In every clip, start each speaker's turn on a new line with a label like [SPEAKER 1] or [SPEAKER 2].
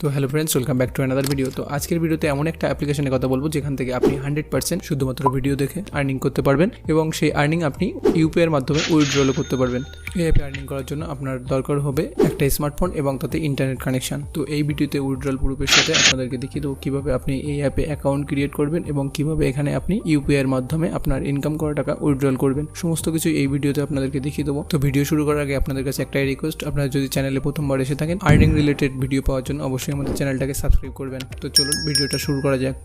[SPEAKER 1] তো hello friends, welcome back to another video. তো আজকের ভিডিওতে এমন একটা অ্যাপ্লিকেশনের কথা বলবো যেখান থেকে আপনি 100% শুধুমাত্র ভিডিও দেখে আর্নিং করতে পারবেন এবং সেই আর্নিং আপনি ইউপিআই এর মাধ্যমে উইথড্রলও করতে পারবেন। এই অ্যাপে আর্নিং করার জন্য আপনার দরকার হবে একটা স্মার্টফোন এবং তাতে ইন্টারনেট কানেকশন। তো এই ভিডিওতে উইথড্রল প্রুফের সাথে আপনাদেরকে দেখিয়ে দেবো কীভাবে আপনি এই অ্যাপে অ্যাকাউন্ট ক্রিয়েট করবেন এবং কীভাবে এখানে আপনি ইউপিআই এর মাধ্যমে আপনার ইনকাম করা টাকা উইথড্রল করবেন। সমস্ত কিছু এই ভিডিওতে আপনাদেরকে দেখিয়ে দেবো। তো ভিডিও শুরু করার আগে আপনাদের কাছে একটাই রিকোয়েস্ট, আপনারা যদি চ্যানেলে প্রথমবার এসে থাকেন আর্নিং রিলেটেড ভিডিও পাওয়ার জন্য অবশ্যই আমাদের চ্যানেলটাকে সাবস্ক্রাইব করবেন। তো চলুন ভিডিওটা শুরু করা যাক।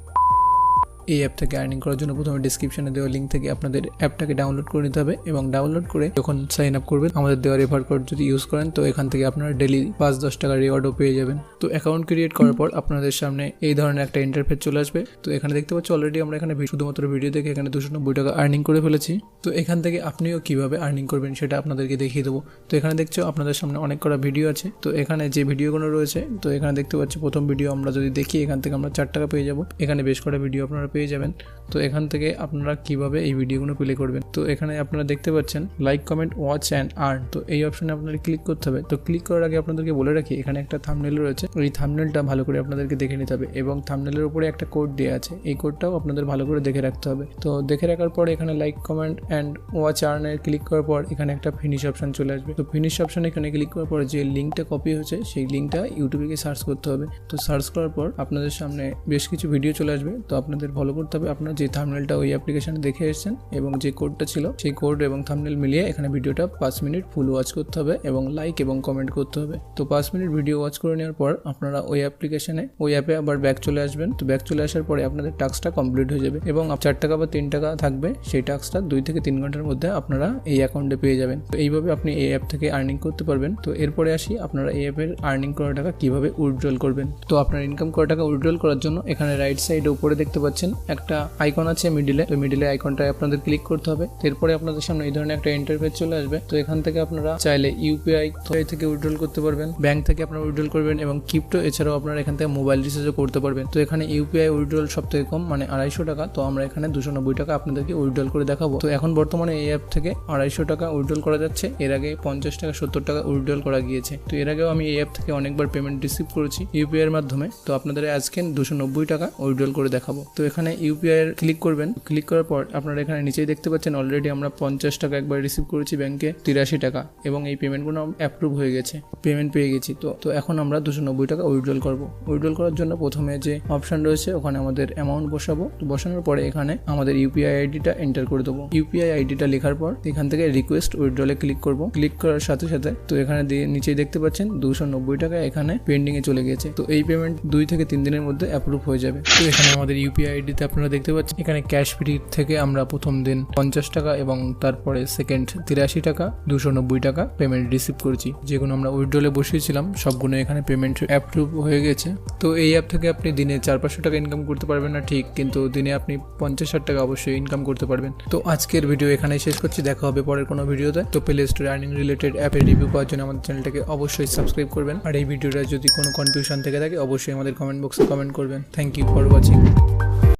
[SPEAKER 1] এই অ্যাপ থেকে আর্নিং করার জন্য প্রথমে ডিসক্রিপশনে দেওয়া লিঙ্ক থেকে আপনাদের অ্যাপটাকে ডাউনলোড করে নিতে হবে এবং ডাউনলোড করে যখন সাইন আপ করবেন আমাদের দেওয়া রেফার কোড যদি ইউজ করেন তো এখান থেকে আপনারা ডেলি 5-10 টাকা রিওয়ার্ডও পেয়ে যাবেন। তো অ্যাকাউন্ট ক্রিয়েট করার পর আপনাদের সামনে এই ধরনের একটা ইন্টারফেস চলে আসবে। তো এখানে দেখতে পাচ্ছি অলরেডি আমরা এখানে শুধুমাত্র ভিডিও দেখে এখানে 290 টাকা আর্নিং করে ফেলেছি। তো এখান থেকে আপনিও কিভাবে আর্নিং করবেন সেটা আপনাদেরকে দেখিয়ে দেবো। তো এখানে দেখছো আপনাদের সামনে অনেক করা ভিডিও আছে। তো এখানে যে ভিডিওগুলো রয়েছে তো এখানে দেখতে পাচ্ছি প্রথম ভিডিও আমরা যদি দেখি এখান থেকে আমরা 4 টাকা পেয়ে যাব। এখানে বেশ কটা ভিডিও আপনারা পেয়ে যাবেন। তো এখান থেকে আপনারা কিভাবে এই ভিডিওগুলো প্লে করবেন তো এখানে আপনারা দেখতে পাচ্ছেন like, comment, watch and earn. তো এই অপশনে আপনাদের ক্লিক করতে হবে। তো ক্লিক করার আগে আপনাদেরকে বলে রাখি এখানে একটা থাম্বনেল রয়েছে, এই থাম্বনেলটা ভালো করে আপনাদেরকে দেখে নিতে হবে এবং থাম্বনেলের উপরে একটা কোড দেওয়া আছে, এই কোডটাও আপনাদের ভালো করে দেখে রাখতে হবে। তো দেখে রাখার পর এখানে লাইক, কমেন্ট অ্যান্ড ওয়াচ আর্নে ক্লিক করার পর এখানে একটা ফিনিশ অপশন চলে আসবে। তো ফিনিশ অপশনে এখানে ক্লিক করার পর যে লিঙ্কটা কপি হয়েছে সেই লিঙ্কটা ইউটিউবে গিয়ে সার্চ করতে হবে। তো সার্চ করার পর আপনাদের সামনে বেশ কিছু ভিডিও চলে আসবে। তো আপনাদের ফলো করতে হবে আপনার যে থাম্বনেলটা ওই অ্যাপ্লিকেশনে দেখে এসেছেন এবং যে কোডটা ছিল সেই কোড এবং থাম্বনেল মিলিয়ে এখানে ভিডিওটা 5 মিনিট ফুল ওয়াচ করতে হবে এবং লাইক এবং কমেন্ট করতে হবে। তো 5 মিনিট ভিডিও ওয়াচ করে নেওয়ার পর আপনারা ওই অ্যাপ্লিকেশনে ওই অ্যাপে আবার ব্যাক চলে আসবেন। তো ব্যাক চলে আসার পরে আপনাদের টাস্কটা কমপ্লিট হয়ে যাবে এবং 4 টাকা বা 3 টাকা থাকবে, সেই টাস্কটা 2 থেকে 3 ঘন্টার মধ্যে আপনারা এই অ্যাকাউন্টে পেয়ে যাবেন। তো এইভাবে আপনি এই অ্যাপ থেকে আর্নিং করতে পারবেন। তো এরপরে আসি আপনারা এই অ্যাপের আর্নিং করা টাকা কিভাবে উইথড্রল করবেন। তো আপনার ইনকাম করা টাকা উইথড্রল করার জন্য এখানে রাইট সাইডে উপরে দেখতে পাচ্ছেন একটা আইকন আছে মিডিলে। তো মিডিলে আইকনটায় আপনাদের ক্লিক করতে হবে। এরপরে আপনাদের সামনে এই ধরনের একটা ইন্টারফেস চলে আসবে। তো এখান থেকে আপনারা চাইলে ইউপিআই থেকে উইথড্রল করতে পারবেন, ব্যাংক থেকে আপনারা উইথড্রল করবেন এবং ক্রিপ্টো, এছাড়াও আপনারা এখান থেকে মোবাইল রিচার্জও করতে পারবেন। তো এখানে ইউপিআই উইথড্রল সব থেকে কম মানে 250 টাকা। তো আমরা এখানে 290 টাকা আপনাদেরকে উইথড্রল করে দেখাবো। তো এখন বর্তমানে এই অ্যাপ থেকে 250 টাকা উইথড্রল করা যাচ্ছে। এর আগে 50 টাকা 70 টাকা উইথড্রল করা গিয়েছে। তো এর আগেও আমি এই অ্যাপ থেকে অনেকবার পেমেন্ট রিসিভ করেছি ইউপিআই এর মাধ্যমে। তো আপনাদের আজকে 290 টাকা উইথড্রল করে দেখাবো। তো এখানে ইউপিআই এর ক্লিক করবেন। ক্লিক করার পর আপনারা এখানে নিচেই দেখতে পাচ্ছেন অলরেডি আমরা 50 টাকা একবার রিসিভ করেছি ব্যাংকে 83 টাকা এবং এই পেমেন্টগুলো অ্যাপ্রুভ হয়ে গেছে, পেমেন্ট পেয়ে গেছি। তো এখন আমরা 290 টাকা উইথড্রল করব। উইথড্রল করার জন্য প্রথমে যে অপশন রয়েছে ওখানে আমাদের অ্যামাউন্ট বসাবো। তো বসানোর পরে এখানে আমাদের ইউপিআই আইডিটা এন্টার করে দেবো। ইউপিআই আইডিটা লেখার পর এখান থেকে রিকোয়েস্ট উইথড্রলে ক্লিক করব। ক্লিক করার সাথে সাথে তো এখানে নিচেই দেখতে পাচ্ছেন 290 টাকা এখানে পেন্ডিং এ চলে গেছে। তো এই পেমেন্ট 2 থেকে 3 দিনের মধ্যে অ্যাপ্রুভ হয়ে যাবে। তো এখানে আমাদের ইউপিআই আইডিতে আপনারা দেখতে পাচ্ছেন এখানে ক্যাশ ফ্রি থেকে আমরা প্রথম দিন 50 টাকা এবং তারপরে সেকেন্ড 83 টাকা 290 টাকা পেমেন্ট রিসিভ করেছি। যেগুলো আমরা উইথড্রলে বসিয়েছিলাম সবগুলো এখানে পেমেন্ট অ্যাপ্রুভ হয়ে গেছে। তো এই অ্যাপ থেকে আপনি দিনে 400-500 টাকা ইনকাম করতে পারবেন না ঠিক, কিন্তু দিনে আপনি 50-60 টাকা অবশ্যই ইনকাম করতে পারবেন। তো আজকের ভিডিও এখানেই শেষ করছি, দেখা হবে পরের কোনো ভিডিওতে। তো প্লে স্টোরে আর্নিং রিলেটেড অ্যাপের রিভিউ পাওয়ার জন্য আমাদের চ্যানেলটাকে অবশ্যই সাবস্ক্রাইব করবেন। আর এই ভিডিওটা যদি কোনো কনফিউশন থেকে থাকে অবশ্যই আমাদের কমেন্ট বক্সে কমেন্ট করবেন। Thank you for watching.